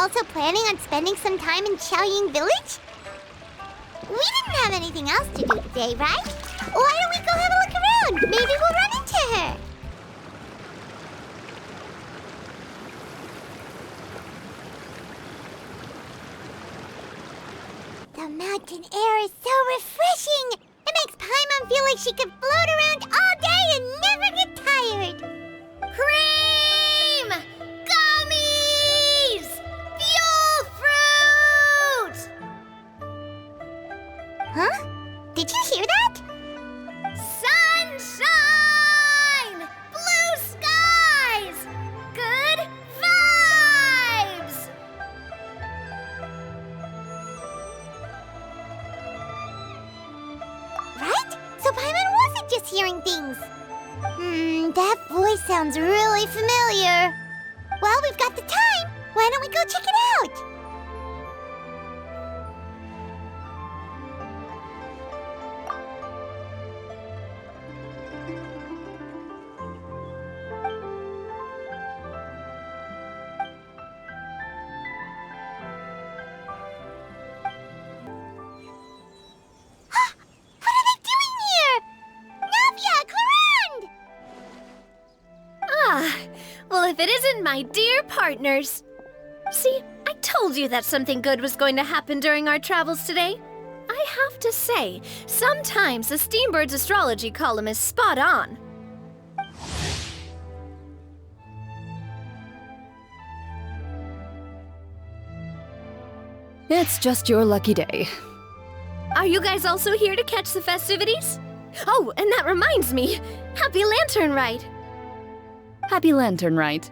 also planning on spending some time in Xiaoying Village? We didn't have anything else to do today, right? Why don't we go have a look around? Maybe we'll run into her. The mountain air is so refreshing. It makes Paimon feel like she could float around all day and never get tired. Cream! Gummies! Fuel fruit! Huh? Did you hear that? Sunshine! Blue skies! Good vibes! Right? So Paimon wasn't just hearing things. That voice sounds really familiar. Well, we've got the time. Why don't we go check it out? What are they doing here? Navia, Clorinde! Well, if it isn't my dear partners. See, I told you that something good was going to happen during our travels today. I have to say, sometimes the Steambird's astrology column is spot on. It's just your lucky day. Are you guys also here to catch the festivities? Oh, and that reminds me, Happy Lantern Ride! Happy Lantern Rite.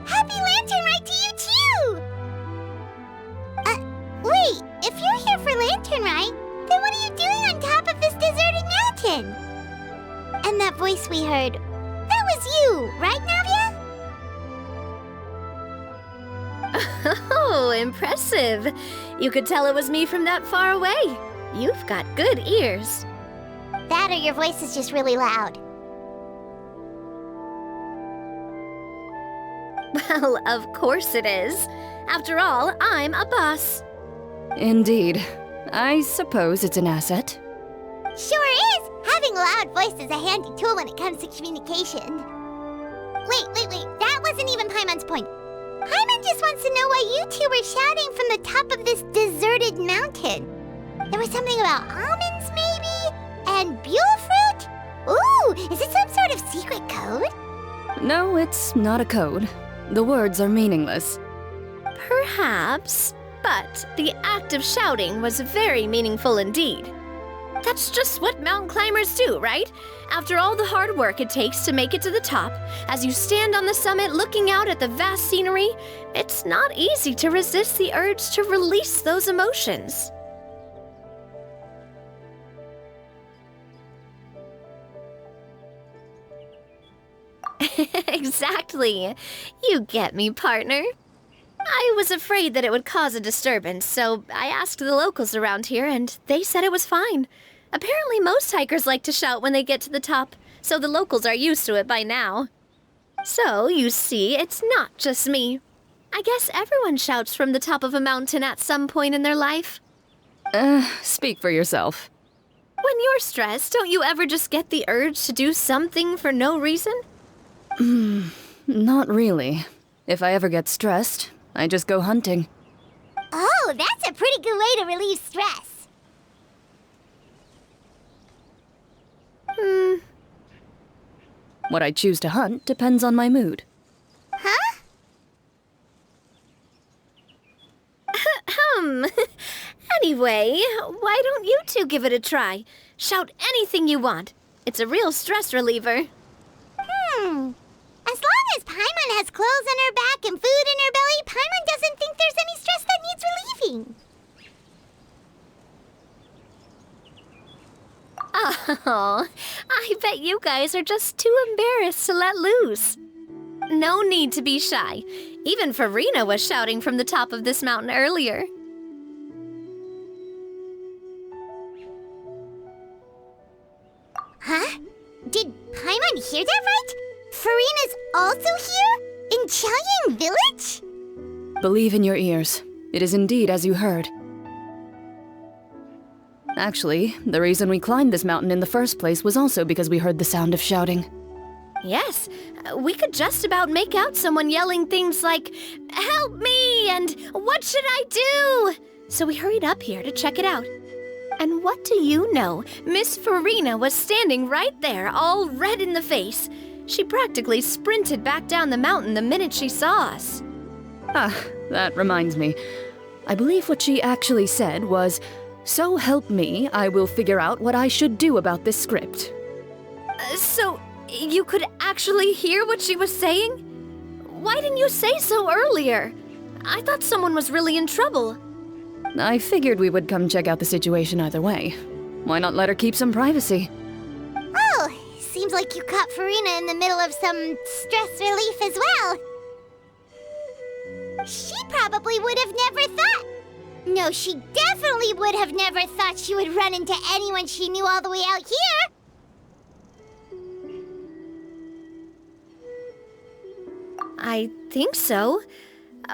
Happy Lantern Ride to you too! Wait, if you're here for Lantern Ride, then what are you doing on top of this deserted mountain? And that voice we heard, that was you, right, Navia? Oh, impressive. You could tell it was me from that far away. You've got good ears. That or your voice is just really loud. Well, of course it is. After all, I'm a boss. Indeed. I suppose it's an asset. Sure is! Having a loud voice is a handy tool when it comes to communication. Wait, that wasn't even Paimon's point. Paimon just wants to know why you two were shouting from the top of this deserted mountain. There was something about almonds, maybe? And buell fruit? Ooh, is it some sort of secret code? No, it's not a code. The words are meaningless. Perhaps, but the act of shouting was very meaningful indeed. That's just what mountain climbers do, right? After all the hard work it takes to make it to the top, as you stand on the summit looking out at the vast scenery, it's not easy to resist the urge to release those emotions. Exactly. You get me, partner. I was afraid that it would cause a disturbance, so I asked the locals around here, and they said it was fine. Apparently most hikers like to shout when they get to the top, so the locals are used to it by now. So, you see, it's not just me. I guess everyone shouts from the top of a mountain at some point in their life. Speak for yourself. When you're stressed, don't you ever just get the urge to do something for no reason? Not really. If I ever get stressed, I just go hunting. Oh, that's a pretty good way to relieve stress. What I choose to hunt depends on my mood. Huh? Anyway, why don't you two give it a try? Shout anything you want. It's a real stress reliever. As long as Paimon has clothes on her back and food in her belly, Paimon doesn't think there's any stress that needs relieving. Oh, I bet you guys are just too embarrassed to let loose. No need to be shy. Even Furina was shouting from the top of this mountain earlier. Huh? Did Paimon hear that right? Furina's also here? In Chaoyang Village? Believe in your ears. It is indeed as you heard. Actually, the reason we climbed this mountain in the first place was also because we heard the sound of shouting. Yes, we could just about make out someone yelling things like, "Help me!" and "What should I do?" So we hurried up here to check it out. And what do you know? Miss Furina was standing right there, all red in the face. She practically sprinted back down the mountain the minute she saw us. Ah, that reminds me. I believe what she actually said was, "So help me, I will figure out what I should do about this script." So, you could actually hear what she was saying? Why didn't you say so earlier? I thought someone was really in trouble. I figured we would come check out the situation either way. Why not let her keep some privacy? Oh, seems like you caught Furina in the middle of some stress relief as well. She probably would have never thought... No, she definitely would have never thought she would run into anyone she knew all the way out here. I think so.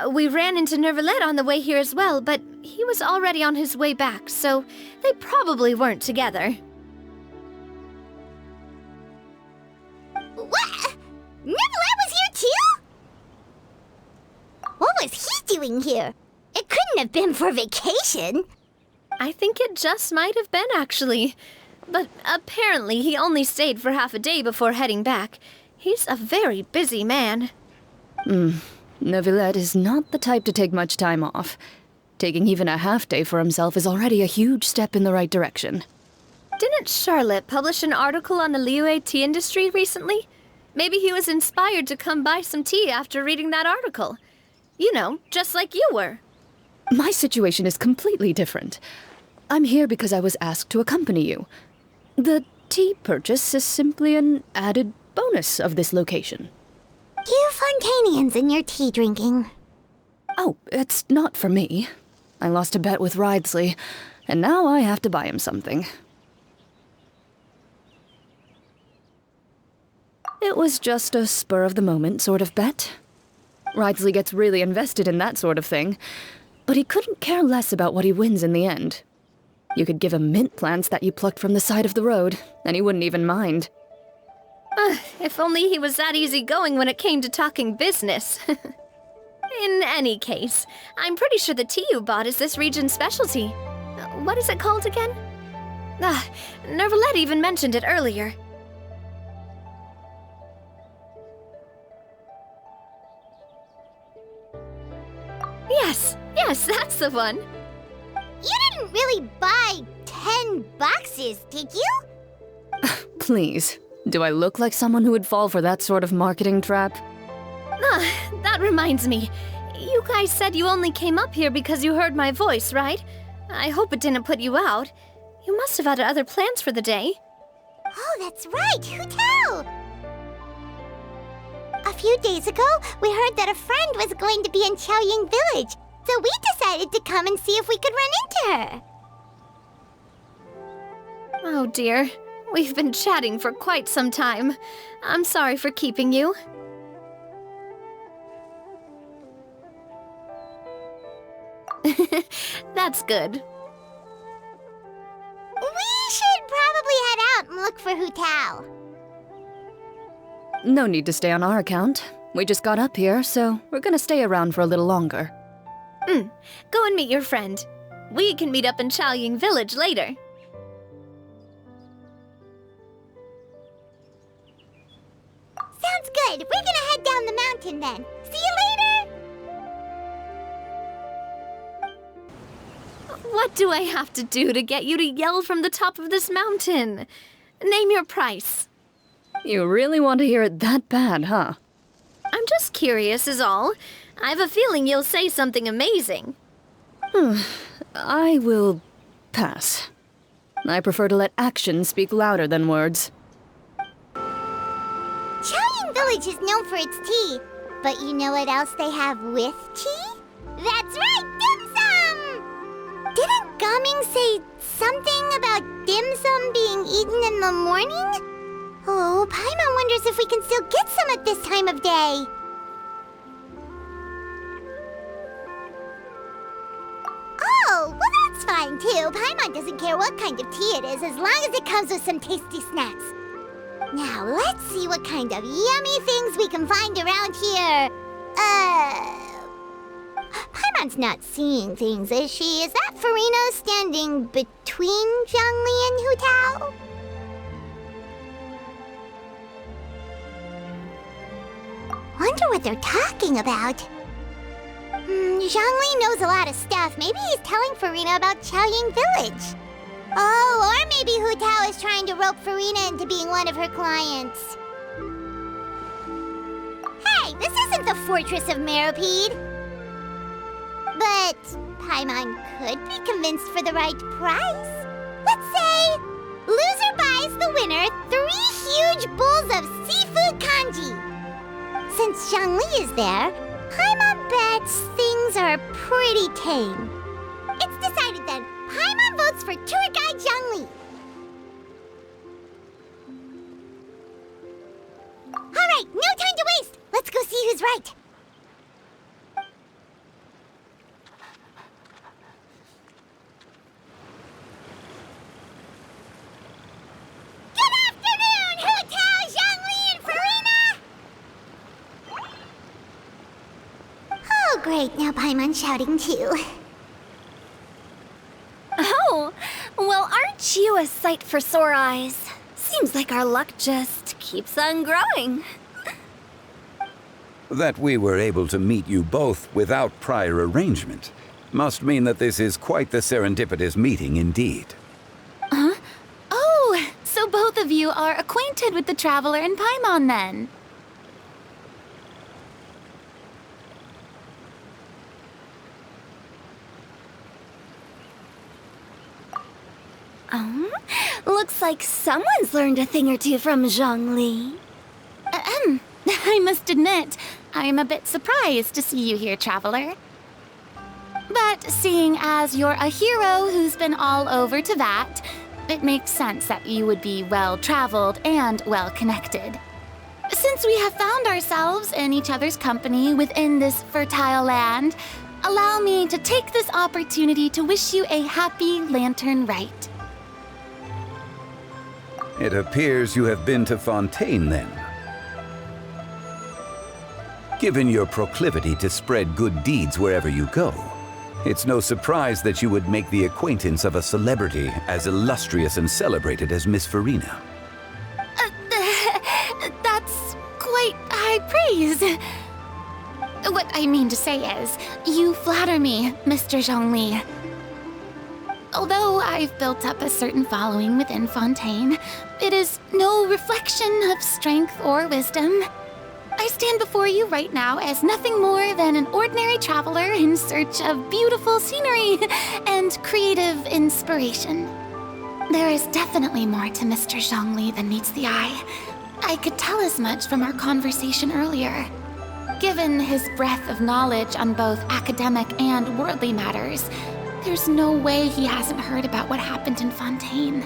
We ran into Nёvillet on the way here as well, but he was already on his way back, so they probably weren't together. What? Nёvillet was here too? What was he doing here? It couldn't have been for vacation. I think it just might have been, actually. But apparently he only stayed for half a day before heading back. He's a very busy man. Nёvillet is not the type to take much time off. Taking even a half day for himself is already a huge step in the right direction. Didn't Charlotte publish an article on the Liyue tea industry recently? Maybe he was inspired to come buy some tea after reading that article. You know, just like you were. My situation is completely different. I'm here because I was asked to accompany you. The tea purchase is simply an added bonus of this location. You Fontanians and your tea drinking. Oh, it's not for me. I lost a bet with Rizli, and now I have to buy him something. It was just a spur-of-the-moment sort of bet. Rizli gets really invested in that sort of thing, but he couldn't care less about what he wins in the end. You could give him mint plants that you plucked from the side of the road, and he wouldn't even mind. If only he was that easygoing when it came to talking business. In any case, I'm pretty sure the tea you bought is this region's specialty. What is it called again? Nёvillet even mentioned it earlier. Yes, that's the one. You didn't really buy 10 boxes, did you? Please, do I look like someone who would fall for that sort of marketing trap? That reminds me. You guys said you only came up here because you heard my voice, right? I hope it didn't put you out. You must have had other plans for the day. Oh, that's right. Who tell? A few days ago, we heard that a friend was going to be in Chaoyang Village, so we decided to come and see if we could run into her. Oh dear. We've been chatting for quite some time. I'm sorry for keeping you. That's good. We should probably head out and look for Hu Tao. No need to stay on our account. We just got up here, so we're gonna stay around for a little longer. Go and meet your friend. We can meet up in Chaoyang Village later. Sounds good. We're gonna head down the mountain then. See you later! What do I have to do to get you to yell from the top of this mountain? Name your price. You really want to hear it that bad, huh? I'm just curious is all. I have a feeling you'll say something amazing. I will pass. I prefer to let actions speak louder than words. Chaoyang Village is known for its tea, but you know what else they have with tea? That's right, dim sum! Didn't Gaming say something about dim sum being eaten in the morning? Oh, Paimon wonders if we can still get some at this time of day. Oh, well that's fine too. Paimon doesn't care what kind of tea it is as long as it comes with some tasty snacks. Now let's see what kind of yummy things we can find around here. Paimon's not seeing things, is she? Is that Furina standing between Zhongli and Hu Tao? Wonder what they're talking about. Zhongli knows a lot of stuff. Maybe he's telling Furina about Qiaoying Village. Oh, or maybe Hu Tao is trying to rope Furina into being one of her clients. Hey, this isn't the Fortress of Meropide. But Paimon could be convinced for the right price. Let's say, loser buys the winner 3 huge bowls of seafood kanji. Since Zhongli is there, Paimon bets things are pretty tame. It's decided then. Paimon votes for tour guide Zhongli. All right, no time to waste. Let's go see who's right. Good afternoon, Hu Tao, Zhongli, and Furina! Oh, great. Now Paimon's shouting too. Oh, well, aren't you a sight for sore eyes? Seems like our luck just keeps on growing. That we were able to meet you both without prior arrangement must mean that this is quite the serendipitous meeting indeed. Huh? Oh, so both of you are acquainted with the Traveler and Paimon then? Looks like someone's learned a thing or two from Zhongli. I must admit, I'm a bit surprised to see you here, Traveler. But seeing as you're a hero who's been all over Teyvat, it makes sense that you would be well-traveled and well-connected. Since we have found ourselves in each other's company within this fertile land, allow me to take this opportunity to wish you a happy Lantern Rite. It appears you have been to Fontaine then. Given your proclivity to spread good deeds wherever you go, it's no surprise that you would make the acquaintance of a celebrity as illustrious and celebrated as Miss Furina. That's quite high praise. What I mean to say is, you flatter me, Mr. Zhongli. Although I've built up a certain following within Fontaine, it is no reflection of strength or wisdom. I stand before you right now as nothing more than an ordinary traveler in search of beautiful scenery and creative inspiration. There is definitely more to Mr. Zhongli than meets the eye. I could tell as much from our conversation earlier. Given his breadth of knowledge on both academic and worldly matters, there's no way he hasn't heard about what happened in Fontaine.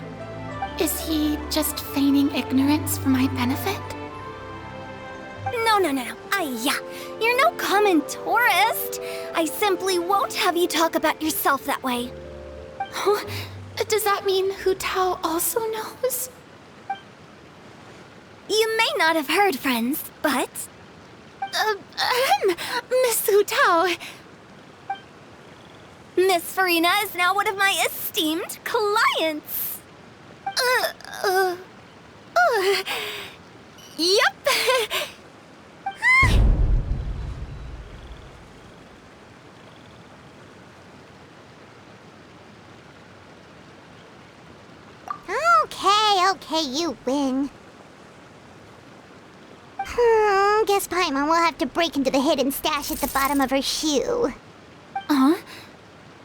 Is he just feigning ignorance for my benefit? No. You're no common tourist. I simply won't have you talk about yourself that way. Oh, does that mean Hu Tao also knows? You may not have heard, friends, but... Miss Hu Tao... Miss Furina is now one of my esteemed clients. Yep. Okay, you win. Guess Paimon will have to break into the hidden stash at the bottom of her shoe. Huh?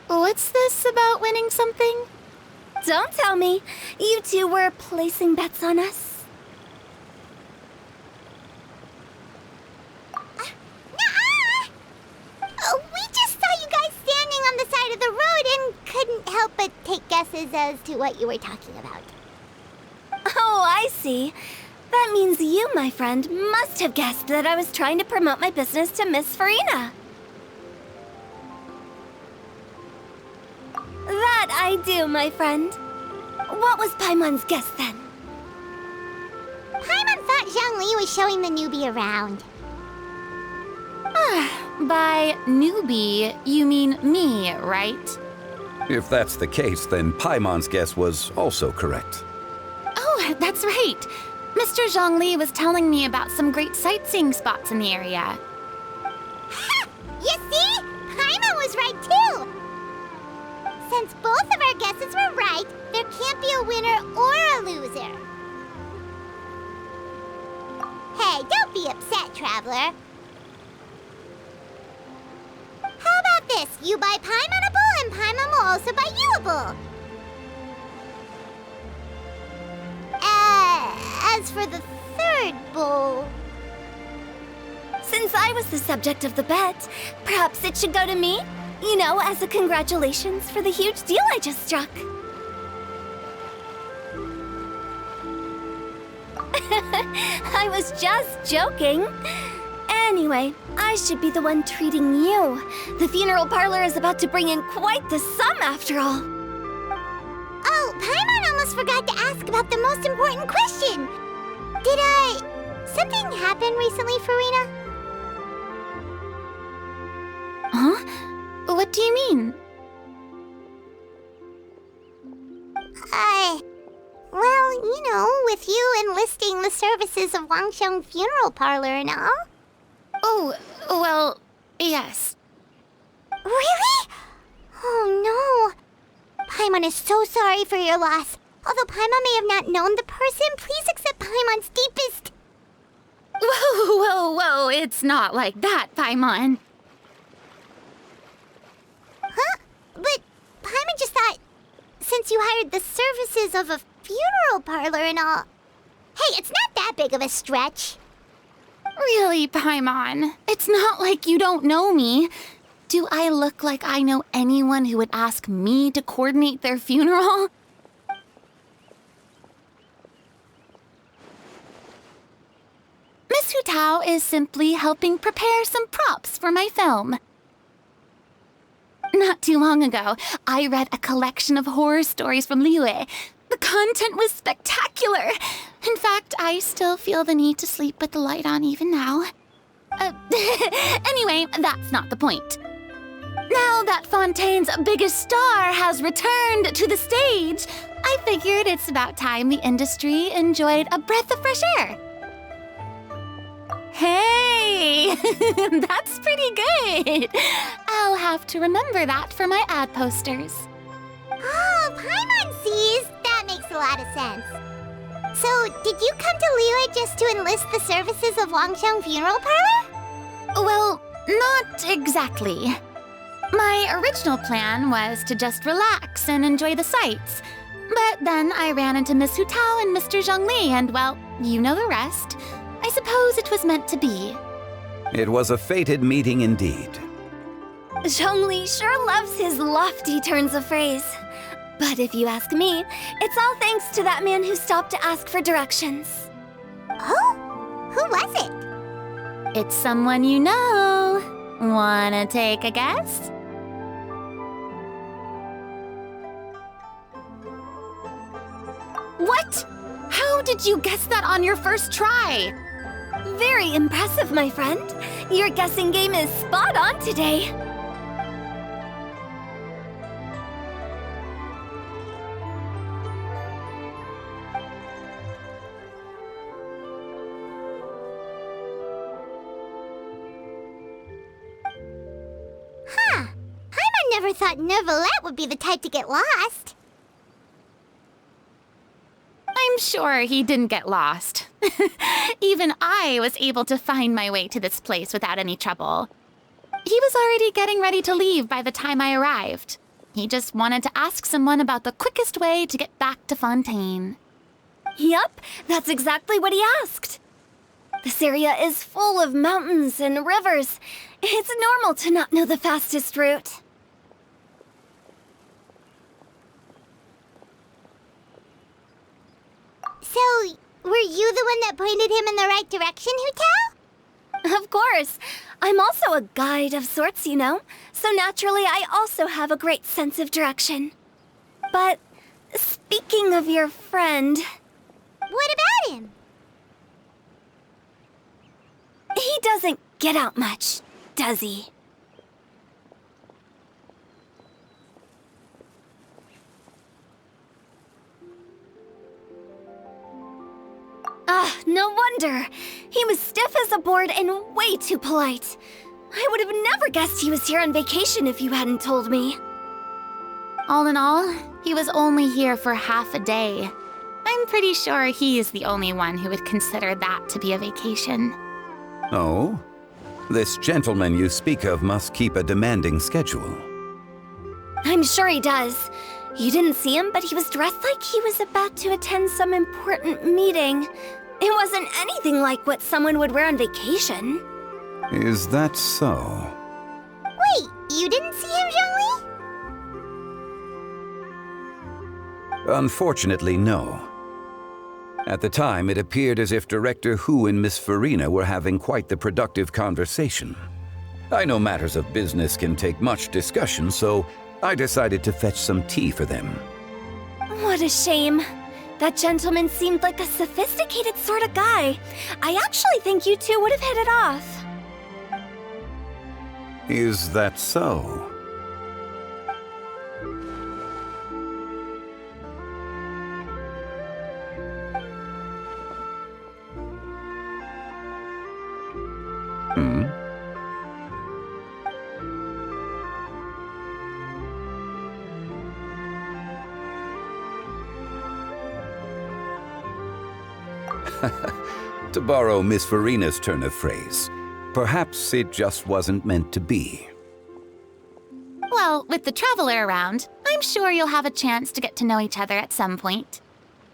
What's this about winning something? Don't tell me. You two were placing bets on us. Nuh-uh! We just saw you guys standing on the side of the road and couldn't help but take guesses as to what you were talking about. Oh, I see. That means you, my friend, must have guessed that I was trying to promote my business to Miss Furina. That I do, my friend. What was Paimon's guess then? Paimon thought Zhongli was showing the newbie around. By newbie, you mean me, right? If that's the case, then Paimon's guess was also correct. Oh, that's right. Mr. Zhongli was telling me about some great sightseeing spots in the area. Ha! You see? Paimon was right too! Since both of our guesses were right, there can't be a winner or a loser. Hey, don't be upset, Traveler. How about this? You buy Paimon a bowl, and Paimon will also buy you a bowl. As for the third bowl... Since I was the subject of the bet, perhaps it should go to me? You know, as a congratulations for the huge deal I just struck. I was just joking. Anyway, I should be the one treating you. The funeral parlor is about to bring in quite the sum after all. Oh, Paimon almost forgot to ask about the most important question. Something happen recently, Furina? Huh? What do you mean? Well, you know, with you enlisting the services of Wangsheng Funeral Parlor and all. Oh, well, yes. Really? Oh no. Paimon is so sorry for your loss. Although Paimon may have not known the person, please accept Paimon's deepest... Whoa, it's not like that, Paimon. Huh? But Paimon just thought, since you hired the services of a funeral parlor and all... Hey, it's not that big of a stretch. Really, Paimon? It's not like you don't know me. Do I look like I know anyone who would ask me to coordinate their funeral? Miss Hu Tao is simply helping prepare some props for my film. Not too long ago, I read a collection of horror stories from Liyue. The content was spectacular. In fact, I still feel the need to sleep with the light on even now. Anyway, that's not the point. Now that Fontaine's biggest star has returned to the stage, I figured it's about time the industry enjoyed a breath of fresh air. Hey, that's pretty good. I'll have to remember that for my ad posters. Oh, Paimon sees. That makes a lot of sense. So, did you come to Liyue just to enlist the services of Wangsheng Funeral Parlor? Well, not exactly. My original plan was to just relax and enjoy the sights. But then I ran into Miss Hu Tao and Mr. Zhongli, and well, you know the rest. I suppose it was meant to be. It was a fated meeting indeed. Zhongli sure loves his lofty turns of phrase. But if you ask me, it's all thanks to that man who stopped to ask for directions. Oh? Who was it? It's someone you know. Wanna take a guess? What? How did you guess that on your first try? Very impressive, my friend. Your guessing game is spot on today. Huh. Paimon never thought Nёvillet would be the type to get lost. I'm sure he didn't get lost. Even I was able to find my way to this place without any trouble. He was already getting ready to leave by the time I arrived. He just wanted to ask someone about the quickest way to get back to Fontaine. Yup, that's exactly what he asked. This area is full of mountains and rivers. It's normal to not know the fastest route. So, Were you the one that pointed him in the right direction, Hu-Tao? Of course. I'm also a guide of sorts, you know. So naturally, I also have a great sense of direction. But speaking of your friend... What about him? He doesn't get out much, does he? Ah, no wonder. He was stiff as a board and way too polite. I would have never guessed he was here on vacation if you hadn't told me. All in all, he was only here for half a day. I'm pretty sure he is the only one who would consider that to be a vacation. Oh? This gentleman you speak of must keep a demanding schedule. I'm sure he does. You didn't see him, but he was dressed like he was about to attend some important meeting. It wasn't anything like what someone would wear on vacation. Is that so? Wait, you didn't see him, Zhongli? Unfortunately, no. At the time, it appeared as if Director Hu and Miss Furina were having quite the productive conversation. I know matters of business can take much discussion, so I decided to fetch some tea for them. What a shame. That gentleman seemed like a sophisticated sort of guy. I actually think you two would have hit it off. Is that so? To borrow Miss Furina's turn of phrase, perhaps it just wasn't meant to be. Well, with the traveler around, I'm sure you'll have a chance to get to know each other at some point.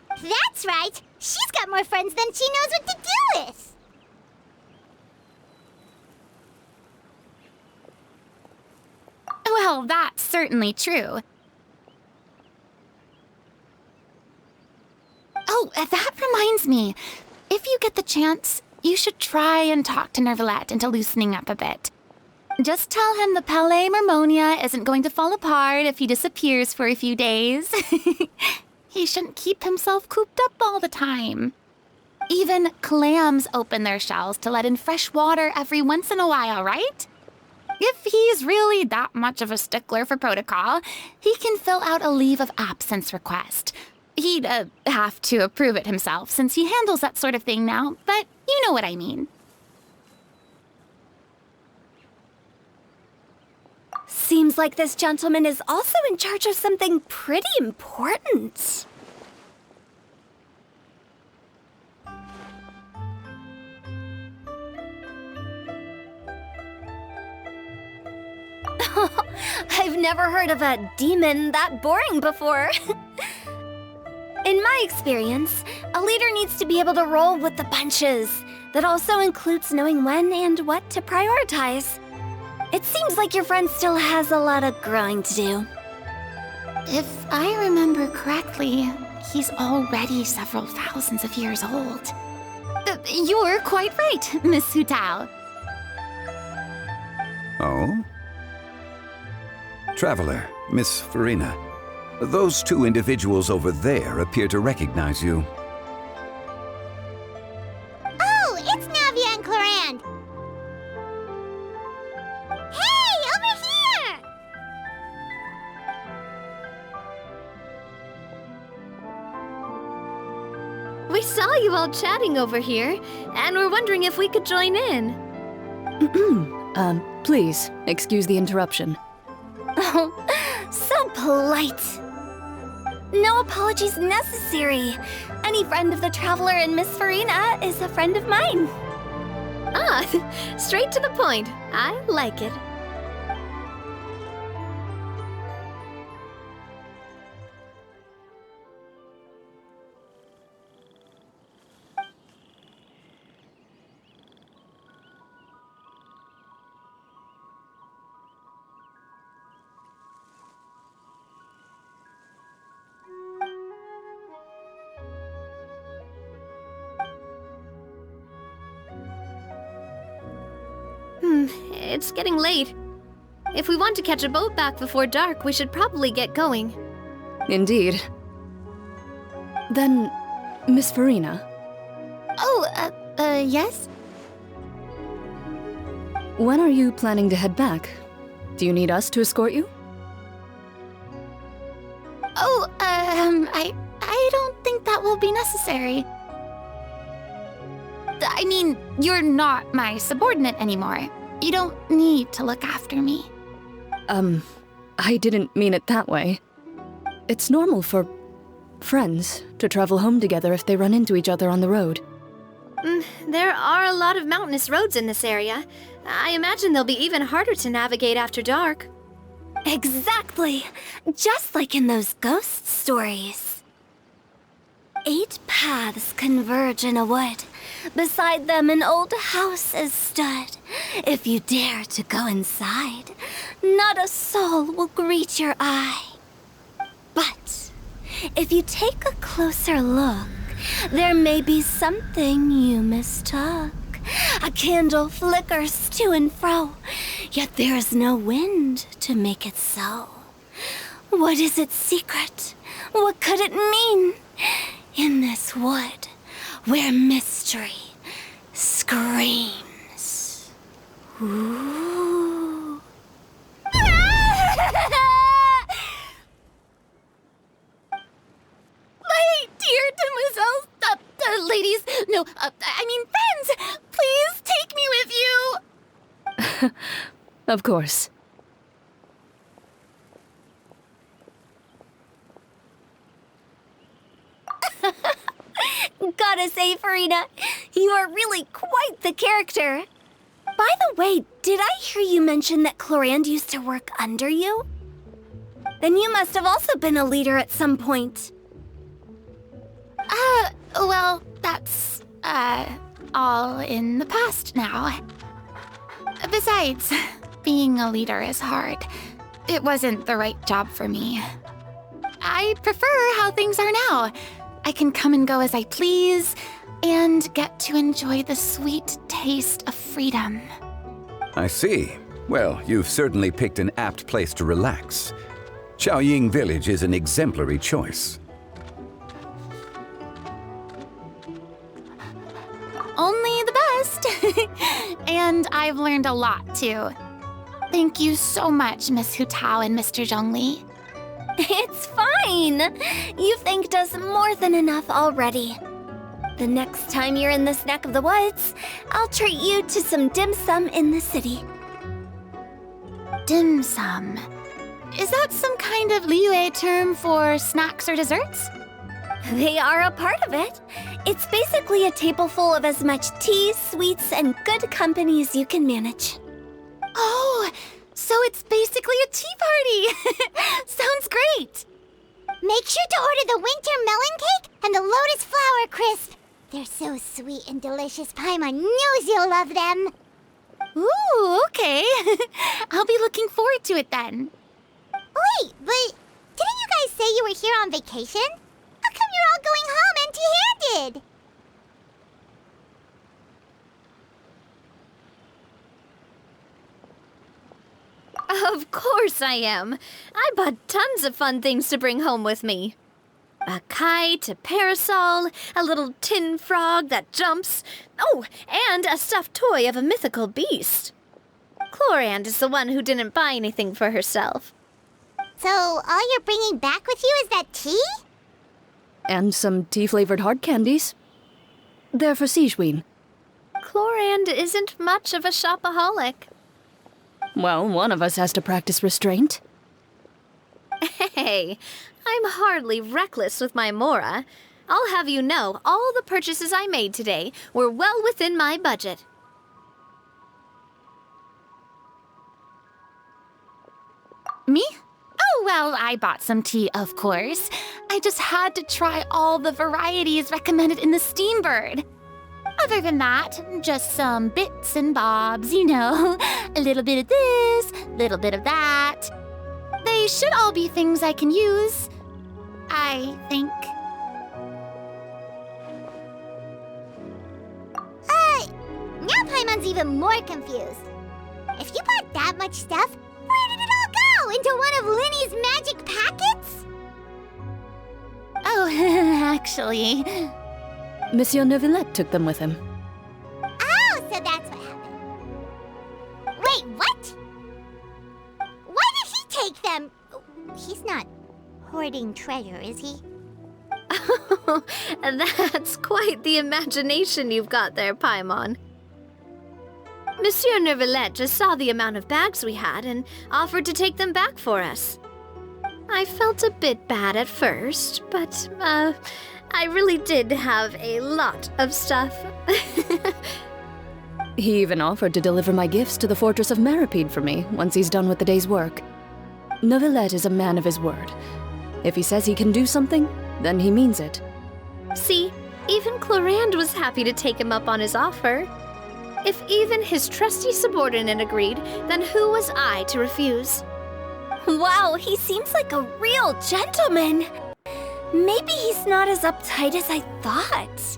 That's right. She's got more friends than she knows what to do with. Well, that's certainly true. Oh, that reminds me. If you get the chance, you should try and talk to Nёvillet into loosening up a bit. Just tell him the Palais Mermonia isn't going to fall apart if he disappears for a few days. He shouldn't keep himself cooped up all the time. Even clams open their shells to let in fresh water every once in a while, right? If he's really that much of a stickler for protocol, he can fill out a leave of absence request. He'd have to approve it himself since he handles that sort of thing now, but you know what I mean. Seems like this gentleman is also in charge of something pretty important. I've never heard of a demon that boring before. In my experience, a leader needs to be able to roll with the punches. That also includes knowing when and what to prioritize. It seems like your friend still has a lot of growing to do. If I remember correctly, he's already several thousands of years old. You're quite right, Miss Hu-Tao. Oh? Traveler, Miss Furina, those two individuals over there appear to recognize you. Oh, it's Navia and Clorinde. Hey, over here! We saw you all chatting over here, and we're wondering if we could join in. Please, excuse the interruption. Oh, so polite. No apologies necessary. Any friend of the traveler and Miss Furina is a friend of mine. Ah, straight to the point. I like it. It's getting late. If we want to catch a boat back before dark, we should probably get going. Indeed. Then, Miss Furina, Yes? when are you planning to head back? Do you need us to escort you? I don't think that will be necessary. I mean, you're not my subordinate anymore. You don't need to look after me. I didn't mean it that way. It's normal for friends to travel home together if they run into each other on the road. There are a lot of mountainous roads in this area. I imagine they'll be even harder to navigate after dark. Exactly! Just like in those ghost stories. 8 paths converge in a wood. Beside them an old house is stood. If you dare to go inside, not a soul will greet your eye. But if you take a closer look, there may be something you mistook. A candle flickers to and fro, yet there is no wind to make it so. What is its secret? What could it mean? In this wood, where mystery screams. Ooh. My dear demoiselles, ladies, no, I mean friends, please take me with you. Of course. Gotta say, Furina, you are really quite the character. By the way, did I hear you mention that Klorand used to work under you? Then you must have also been a leader at some point. Well, that's, all in the past now. Besides, being a leader is hard. It wasn't the right job for me. I prefer how things are now. I can come and go as I please, and get to enjoy the sweet taste of freedom. I see. Well, you've certainly picked an apt place to relax. Xiaoying Village is an exemplary choice. Only the best. And I've learned a lot, too. Thank you so much, Miss Hu Tao and Mr. Zhongli. It's fine. You've thanked us more than enough already. The next time you're in this neck of the woods, I'll treat you to some dim sum in the city. Dim sum. Is that some kind of Liyue term for snacks or desserts? They are a part of it. It's basically a table full of as much tea, sweets, and good company as you can manage. Oh, so it's basically a tea party. Sounds great. Make sure to order the winter melon cake and the lotus flower crisp. They're so sweet and delicious. Paimon knows you'll love them. Ooh, okay. I'll be looking forward to it then. Wait, but didn't you guys say you were here on vacation? How come you're all going home empty-handed? Of course I am. I bought tons of fun things to bring home with me. A kite, a parasol, a little tin frog that jumps. Oh, and a stuffed toy of a mythical beast. Klorand is the one who didn't buy anything for herself. So all you're bringing back with you is that tea? And some tea-flavored hard candies. They're for Sijuin. Klorand isn't much of a shopaholic. Well, one of us has to practice restraint. Hey, I'm hardly reckless with my Mora. I'll have you know, all the purchases I made today were well within my budget. Me? Oh, well, I bought some tea, of course. I just had to try all the varieties recommended in the Steambird. Other than that, just some bits and bobs, you know. A little bit of this, little bit of that. They should all be things I can use, I think. Now Paimon's even more confused. If you bought that much stuff, where did it all go? Into one of Linny's magic packets? Oh, actually... Monsieur Nœuvillette took them with him. Oh, so that's what happened. Wait, what? Why did he take them? He's not hoarding treasure, is he? That's quite the imagination you've got there, Paimon. Monsieur Nœuvillette just saw the amount of bags we had and offered to take them back for us. I felt a bit bad at first, but, I really did have a lot of stuff. He even offered to deliver my gifts to the Fortress of Meripede for me once he's done with the day's work. Nœuvillette is a man of his word. If he says he can do something, then he means it. See, even Clorinde was happy to take him up on his offer. If even his trusty subordinate agreed, then who was I to refuse? Wow, he seems like a real gentleman. Maybe he's not as uptight as I thought.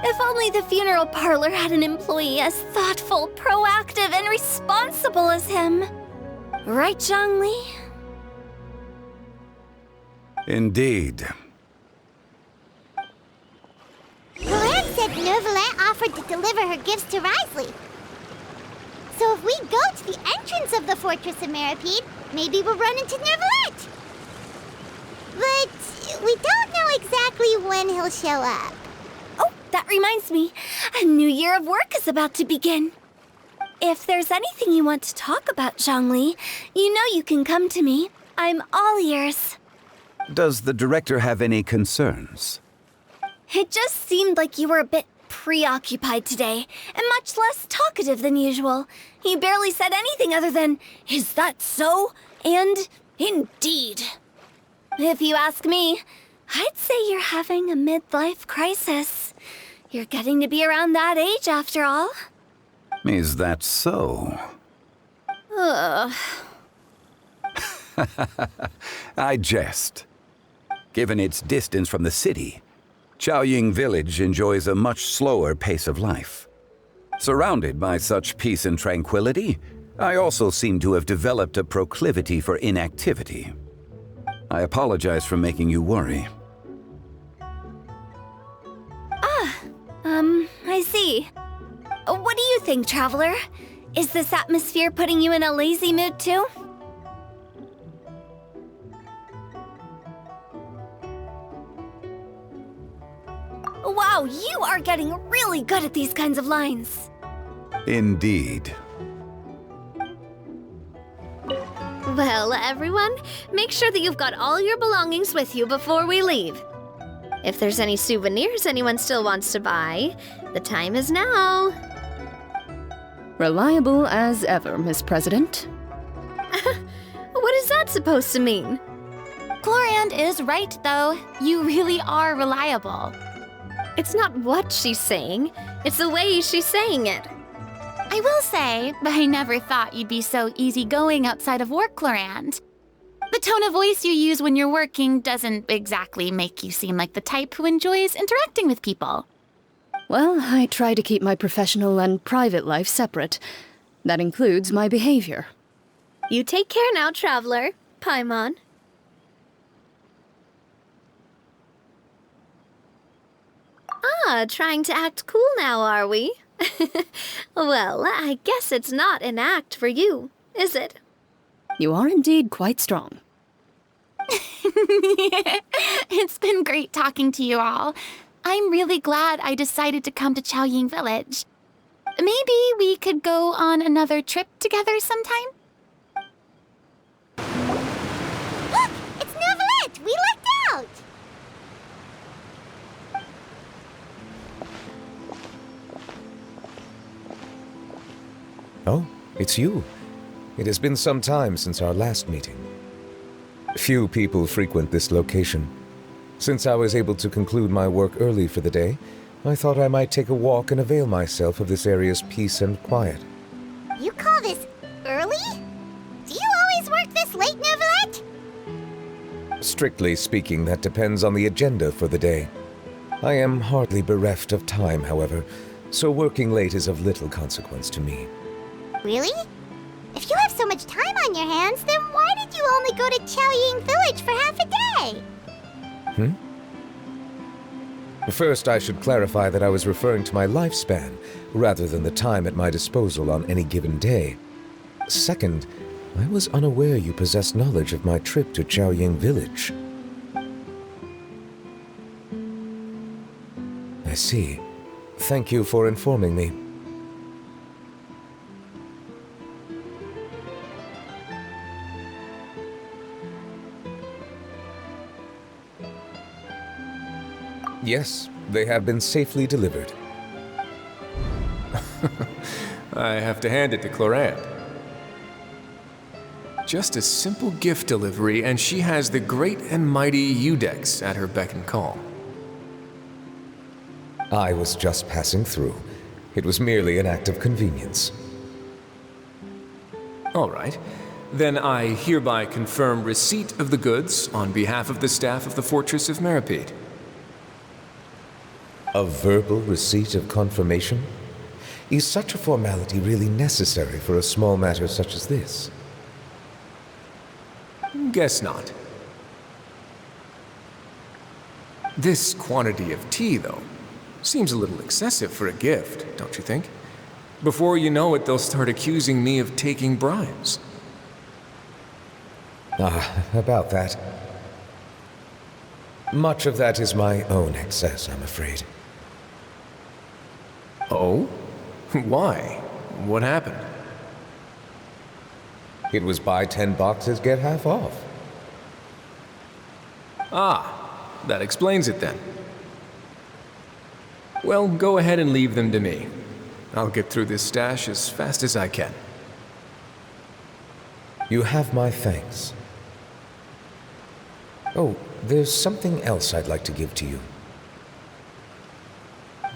If only the funeral parlor had an employee as thoughtful, proactive, and responsible as him. Right, Zhongli? Indeed. Clorinde said Nœuvillette offered to deliver her gifts to Rizli. So if we go to the entrance of the Fortress of Meripede, maybe we'll run into Nœuvillette. But we don't know exactly when he'll show up. Oh, that reminds me. A new year of work is about to begin. If there's anything you want to talk about, Zhongli, you know you can come to me. I'm all ears. Does the director have any concerns? It just seemed like you were a bit preoccupied today, and much less talkative than usual. You barely said anything other than, "Is that so?" and "Indeed." If you ask me, I'd say you're having a midlife crisis. You're getting to be around that age after all. Is that so? Ugh. I jest. Given its distance from the city, Chaoying Village enjoys a much slower pace of life. Surrounded by such peace and tranquility, I also seem to have developed a proclivity for inactivity. I apologize for making you worry. I see. What do you think, Traveler? Is this atmosphere putting you in a lazy mood too? Wow, you are getting really good at these kinds of lines. Indeed. Well, everyone, make sure that you've got all your belongings with you before we leave. If there's any souvenirs anyone still wants to buy, the time is now. Reliable as ever, Miss President. What is that supposed to mean? Clorinde is right, though. You really are reliable. It's not what she's saying, it's the way she's saying it. I will say, I never thought you'd be so easygoing outside of work, Clorinde. The tone of voice you use when you're working doesn't exactly make you seem like the type who enjoys interacting with people. Well, I try to keep my professional and private life separate. That includes my behavior. You take care now, Traveler. Paimon. Trying to act cool now, are we? Well, I guess it's not an act for you, is it? You are indeed quite strong. It's been great talking to you all. I'm really glad I decided to come to Chaoying Village. Maybe we could go on another trip together sometime? Look! It's Nœuvillette! We lucked out! Oh, it's you. It has been some time since our last meeting. Few people frequent this location. Since I was able to conclude my work early for the day, I thought I might take a walk and avail myself of this area's peace and quiet. You call this early? Do you always work this late, Nœuvillette? Strictly speaking, that depends on the agenda for the day. I am hardly bereft of time, however, so working late is of little consequence to me. Really? If you have so much time on your hands, then why did you only go to Chaoying Village for half a day? First, I should clarify that I was referring to my lifespan, rather than the time at my disposal on any given day. Second, I was unaware you possessed knowledge of my trip to Chaoying Village. I see. Thank you for informing me. Yes, they have been safely delivered. I have to hand it to Klorand. Just a simple gift delivery, and she has the great and mighty Udex at her beck and call. I was just passing through. It was merely an act of convenience. All right. Then I hereby confirm receipt of the goods on behalf of the staff of the Fortress of Meripede. A verbal receipt of confirmation? Is such a formality really necessary for a small matter such as this? Guess not. This quantity of tea, though, seems a little excessive for a gift, don't you think? Before you know it, they'll start accusing me of taking bribes. About that. Much of that is my own excess, I'm afraid. Oh? Why? What happened? It was buy 10 boxes, get half off. Ah, that explains it then. Well, go ahead and leave them to me. I'll get through this stash as fast as I can. You have my thanks. Oh, there's something else I'd like to give to you.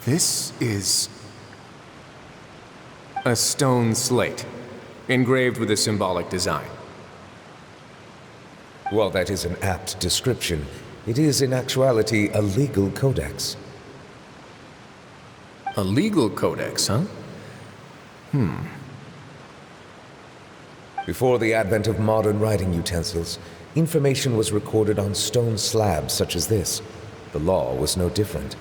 This is a stone slate, engraved with a symbolic design. While that is an apt description, it is in actuality a legal codex. A legal codex, huh? Before the advent of modern writing utensils, information was recorded on stone slabs such as this. The law was no different.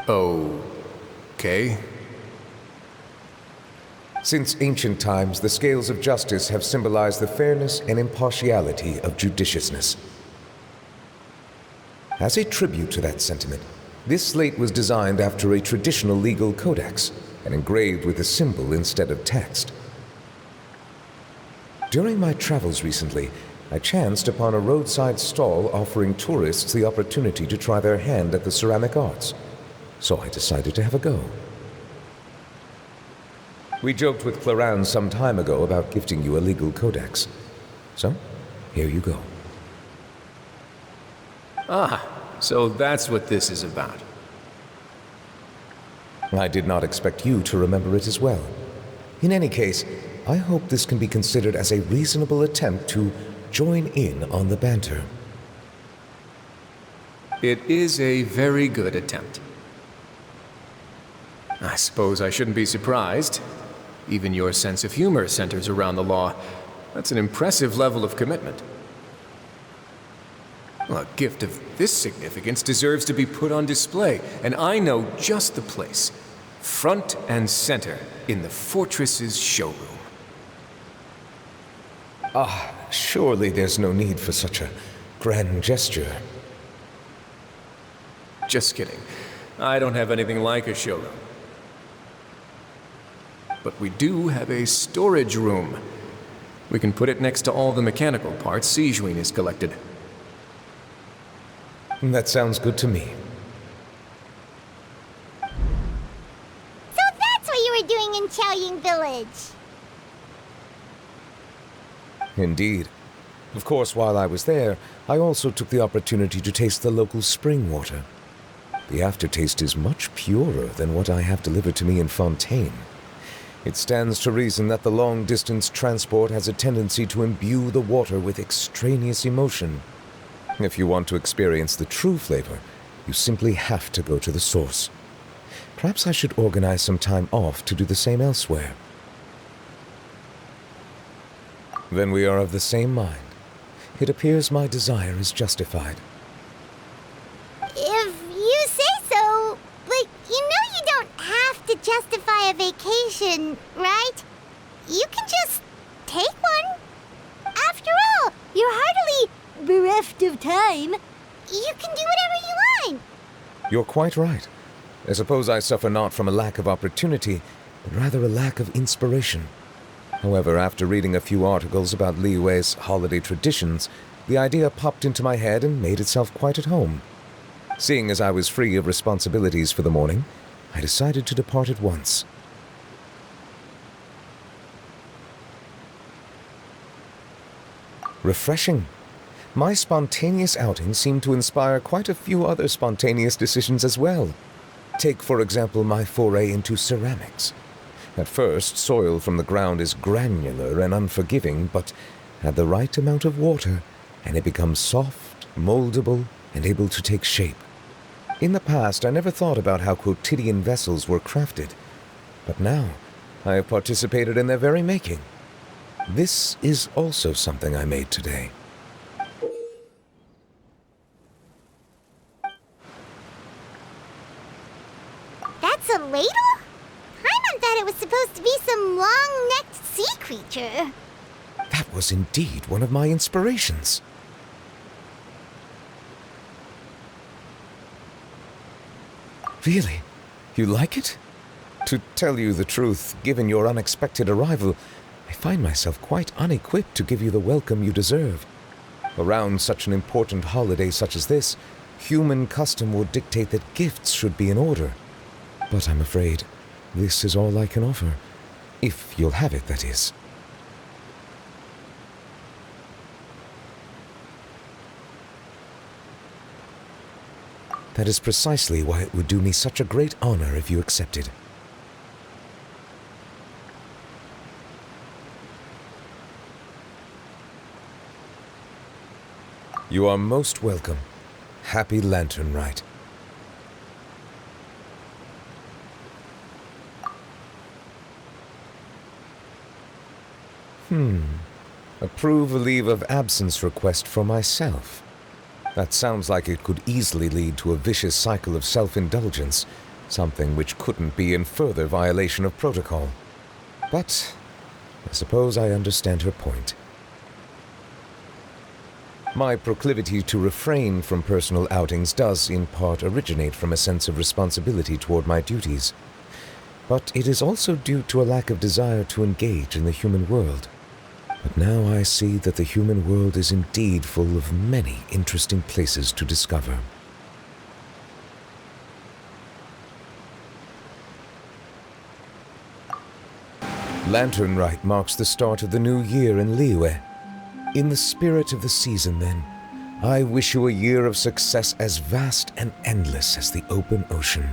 Okay. Since ancient times, the scales of justice have symbolized the fairness and impartiality of judiciousness. As a tribute to that sentiment, this slate was designed after a traditional legal codex and engraved with a symbol instead of text. During my travels recently, I chanced upon a roadside stall offering tourists the opportunity to try their hand at the ceramic arts, so I decided to have a go. We joked with Klorand some time ago about gifting you a legal codex. So, here you go. So that's what this is about. I did not expect you to remember it as well. In any case, I hope this can be considered as a reasonable attempt to join in on the banter. It is a very good attempt. I suppose I shouldn't be surprised. Even your sense of humor centers around the law. That's an impressive level of commitment. Well, a gift of this significance deserves to be put on display, and I know just the place. Front and center in the fortress's showroom. Surely there's no need for such a grand gesture. Just kidding. I don't have anything like a showroom. But we do have a storage room. We can put it next to all the mechanical parts Chžun has collected. That sounds good to me. So that's what you were doing in Chaoying Village. Indeed. Of course, while I was there, I also took the opportunity to taste the local spring water. The aftertaste is much purer than what I have delivered to me in Fontaine. It stands to reason that the long-distance transport has a tendency to imbue the water with extraneous emotion. If you want to experience the true flavor, you simply have to go to the source. Perhaps I should organize some time off to do the same elsewhere. Then we are of the same mind. It appears my desire is justified. If you say so, but you know you don't have to justify a vacation, right? You can just take one. After all, you're hardly bereft of time. You can do whatever you want. You're quite right. I suppose I suffer not from a lack of opportunity, but rather a lack of inspiration. However, after reading a few articles about Liyue's holiday traditions, the idea popped into my head and made itself quite at home. Seeing as I was free of responsibilities for the morning, I decided to depart at once. Refreshing. My spontaneous outing seemed to inspire quite a few other spontaneous decisions as well. Take, for example, my foray into ceramics. At first, soil from the ground is granular and unforgiving, but add the right amount of water, and it becomes soft, moldable, and able to take shape. In the past, I never thought about how quotidian vessels were crafted, but now I have participated in their very making. This is also something I made today. That's a ladle? Paimon thought it was supposed to be some long-necked sea creature. That was indeed one of my inspirations. Really? You like it? To tell you the truth, given your unexpected arrival, I find myself quite unequipped to give you the welcome you deserve. Around such an important holiday such as this, human custom would dictate that gifts should be in order. But I'm afraid this is all I can offer. If you'll have it, that is. That is precisely why it would do me such a great honor if you accepted. You are most welcome. Happy Lantern Rite. Approve a leave of absence request for myself. That sounds like it could easily lead to a vicious cycle of self-indulgence, something which couldn't be in further violation of protocol. But I suppose I understand her point. My proclivity to refrain from personal outings does in part originate from a sense of responsibility toward my duties. But it is also due to a lack of desire to engage in the human world. But now I see that the human world is indeed full of many interesting places to discover. Lantern Rite marks the start of the new year in Liyue. In the spirit of the season, then, I wish you a year of success as vast and endless as the open ocean.